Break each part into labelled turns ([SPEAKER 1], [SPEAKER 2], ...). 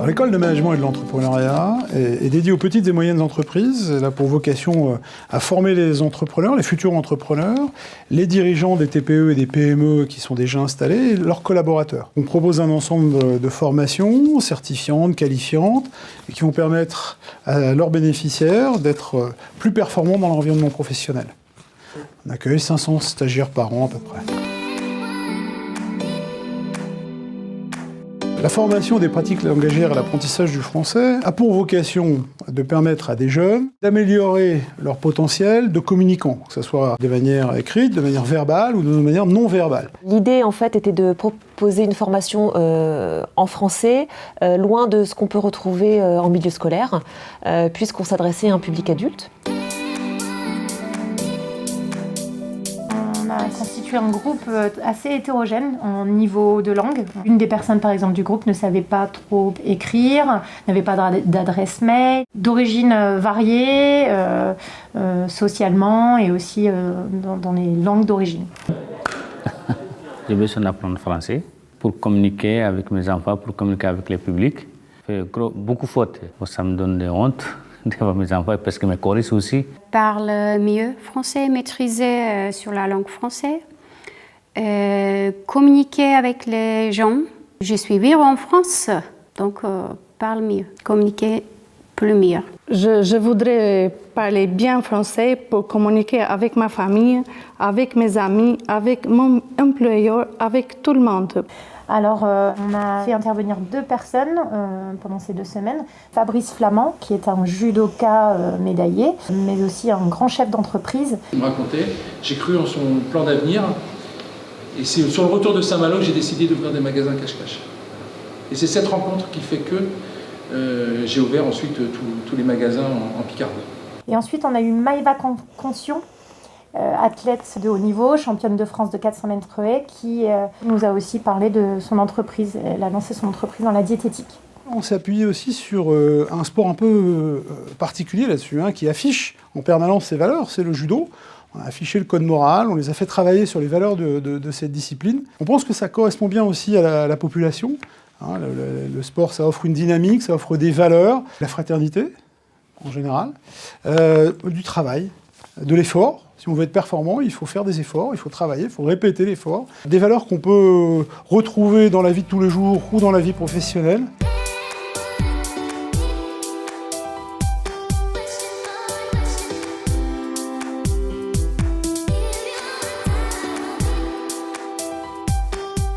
[SPEAKER 1] L'école de management et de l'entrepreneuriat est dédiée aux petites et moyennes entreprises. Elle a pour vocation à former les entrepreneurs, les futurs entrepreneurs, les dirigeants des TPE et des PME qui sont déjà installés et leurs collaborateurs. On propose un ensemble de formations certifiantes, qualifiantes, et qui vont permettre à leurs bénéficiaires d'être plus performants dans l'environnement professionnel. On accueille 500 stagiaires par an à peu près. La formation des pratiques langagières et l'apprentissage du français a pour vocation de permettre à des jeunes d'améliorer leur potentiel de communicants, que ce soit de manière écrite, de manière verbale ou de manière non verbale.
[SPEAKER 2] L'idée, en fait, était de proposer une formation en français, loin de ce qu'on peut retrouver en milieu scolaire, puisqu'on s'adressait à un public adulte.
[SPEAKER 3] On a constitué un groupe assez hétérogène en niveau de langue. Une des personnes, par exemple, du groupe ne savait pas trop écrire, n'avait pas d'adresse mail, d'origine variée, socialement et aussi dans les langues d'origine.
[SPEAKER 4] J'ai besoin d'apprendre français pour communiquer avec mes enfants, pour communiquer avec le public. Je fais beaucoup de fautes. Ça me donne de honte devant mes enfants parce que mes choristes aussi.
[SPEAKER 5] Je parle mieux français, maîtriser sur la langue française, communiquer avec les gens. Je suis vivre en France, donc parle mieux, communiquer plus mieux.
[SPEAKER 6] Je voudrais parler bien français pour communiquer avec ma famille, avec mes amis, avec mon employeur, avec tout le monde.
[SPEAKER 3] Alors, on a fait intervenir 2 personnes pendant ces 2 semaines. Fabrice Flamand, qui est un judoka médaillé, mais aussi un grand chef d'entreprise.
[SPEAKER 7] Il me racontait, j'ai cru en son plan d'avenir, et c'est sur le retour de Saint-Malo que j'ai décidé d'ouvrir des magasins cache-cache. Et c'est cette rencontre qui fait que j'ai ouvert ensuite tous les magasins en Picardie.
[SPEAKER 3] Et ensuite, on a eu Maïva Concion, athlète de haut niveau, championne de France de 400 mètres haies, qui nous a aussi parlé de son entreprise. Elle a lancé son entreprise dans la diététique.
[SPEAKER 1] On s'est appuyé aussi sur un sport un peu particulier là-dessus, qui affiche en permanence ses valeurs, c'est le judo. On a affiché le code moral, on les a fait travailler sur les valeurs de cette discipline. On pense que ça correspond bien aussi à la population. Le sport, ça offre une dynamique, ça offre des valeurs, la fraternité en général, du travail, de l'effort. Si on veut être performant, il faut faire des efforts, il faut travailler, il faut répéter l'effort. Des valeurs qu'on peut retrouver dans la vie de tous les jours ou dans la vie professionnelle.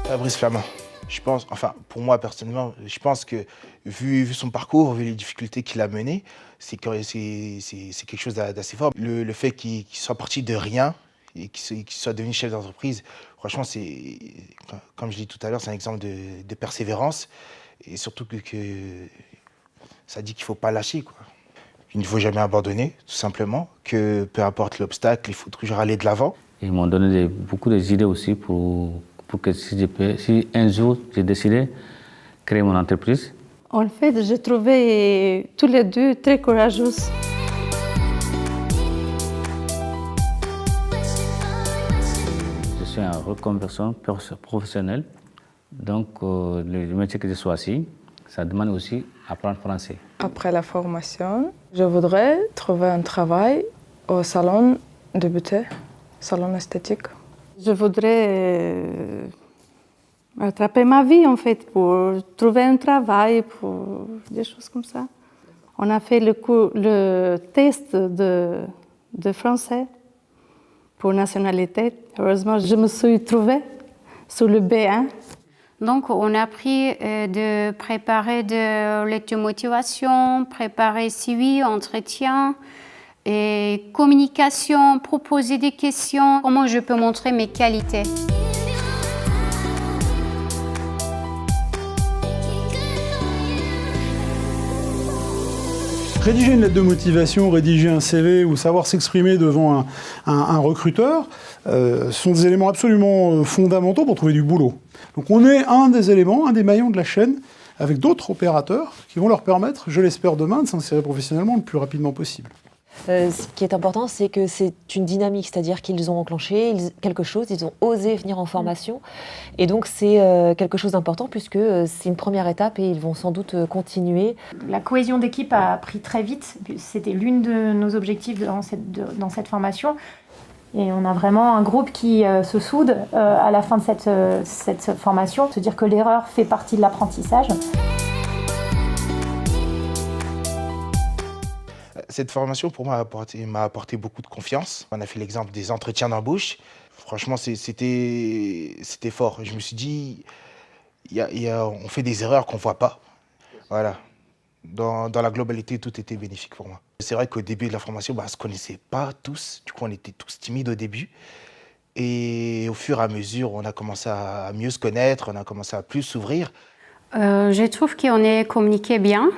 [SPEAKER 8] Fabrice Flamand. Je pense, enfin pour moi personnellement, je pense que vu son parcours, vu les difficultés qu'il a menées, c'est quelque chose d'assez fort. Le fait qu'il soit parti de rien et qu'il soit devenu chef d'entreprise, franchement, comme je l'ai dit tout à l'heure, c'est un exemple de persévérance et surtout que ça dit qu'il ne faut pas lâcher, quoi. Il ne faut jamais abandonner, tout simplement, que peu importe l'obstacle, il faut toujours aller de l'avant.
[SPEAKER 4] Ils m'ont donné beaucoup d'idées aussi pour que si un jour j'ai décidé de créer mon entreprise.
[SPEAKER 6] En fait, j'ai trouvé tous les deux très courageux.
[SPEAKER 4] Je suis un reconversion professionnelle, donc le métier que j'ai choisi, ça demande aussi d'apprendre français.
[SPEAKER 9] Après la formation, je voudrais trouver un travail au salon de beauté, salon esthétique.
[SPEAKER 6] Je voudrais rattraper ma vie, en fait, pour trouver un travail, pour des choses comme ça. On a fait le test de français pour nationalité. Heureusement, je me suis trouvée sur le B1.
[SPEAKER 5] Donc, on a appris de préparer de lettres de motivation, préparer suivi, entretien, et communication, proposer des questions, comment je peux montrer mes qualités.
[SPEAKER 1] Rédiger une lettre de motivation, rédiger un CV ou savoir s'exprimer devant un recruteur sont des éléments absolument fondamentaux pour trouver du boulot. Donc on est un des éléments, un des maillons de la chaîne avec d'autres opérateurs qui vont leur permettre, je l'espère demain, de s'insérer professionnellement le plus rapidement possible.
[SPEAKER 2] Ce qui est important, c'est que c'est une dynamique, c'est-à-dire qu'ils ont enclenché quelque chose, ils ont osé venir en formation. Et donc, c'est quelque chose d'important puisque c'est une première étape et ils vont sans doute continuer.
[SPEAKER 3] La cohésion d'équipe a pris très vite. C'était l'une de nos objectifs dans cette formation. Et on a vraiment un groupe qui se soude à la fin de cette formation, se dire que l'erreur fait partie de l'apprentissage.
[SPEAKER 8] Cette formation, pour moi, m'a apporté beaucoup de confiance. On a fait l'exemple des entretiens d'embauche. Franchement, c'était fort. Je me suis dit, on fait des erreurs qu'on ne voit pas. Voilà. Dans la globalité, tout était bénéfique pour moi. C'est vrai qu'au début de la formation, on ne se connaissait pas tous. Du coup, on était tous timides au début. Et au fur et à mesure, on a commencé à mieux se connaître, on a commencé à plus s'ouvrir.
[SPEAKER 5] Je trouve qu'on est communiqué bien.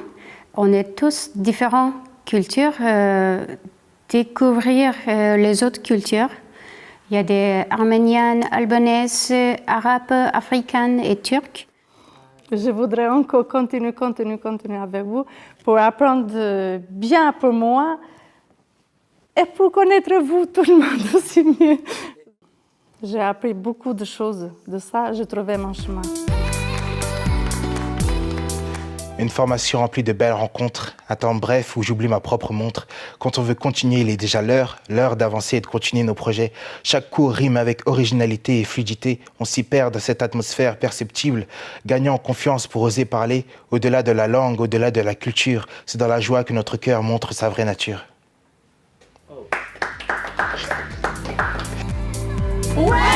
[SPEAKER 5] On est tous différents cultures. Découvrir les autres cultures. Il y a des Arméniennes, Albanaises, Arabes, Africaines et Turques.
[SPEAKER 6] Je voudrais encore continuer avec vous pour apprendre bien pour moi et pour connaître vous, tout le monde aussi mieux. J'ai appris beaucoup de choses de ça, j'ai trouvé mon chemin.
[SPEAKER 8] Une formation remplie de belles rencontres, un temps bref où j'oublie ma propre montre. Quand on veut continuer, il est déjà l'heure d'avancer et de continuer nos projets. Chaque cours rime avec originalité et fluidité. On s'y perd dans cette atmosphère perceptible, gagnant en confiance pour oser parler, au-delà de la langue, au-delà de la culture. C'est dans la joie que notre cœur montre sa vraie nature.
[SPEAKER 3] Ouais!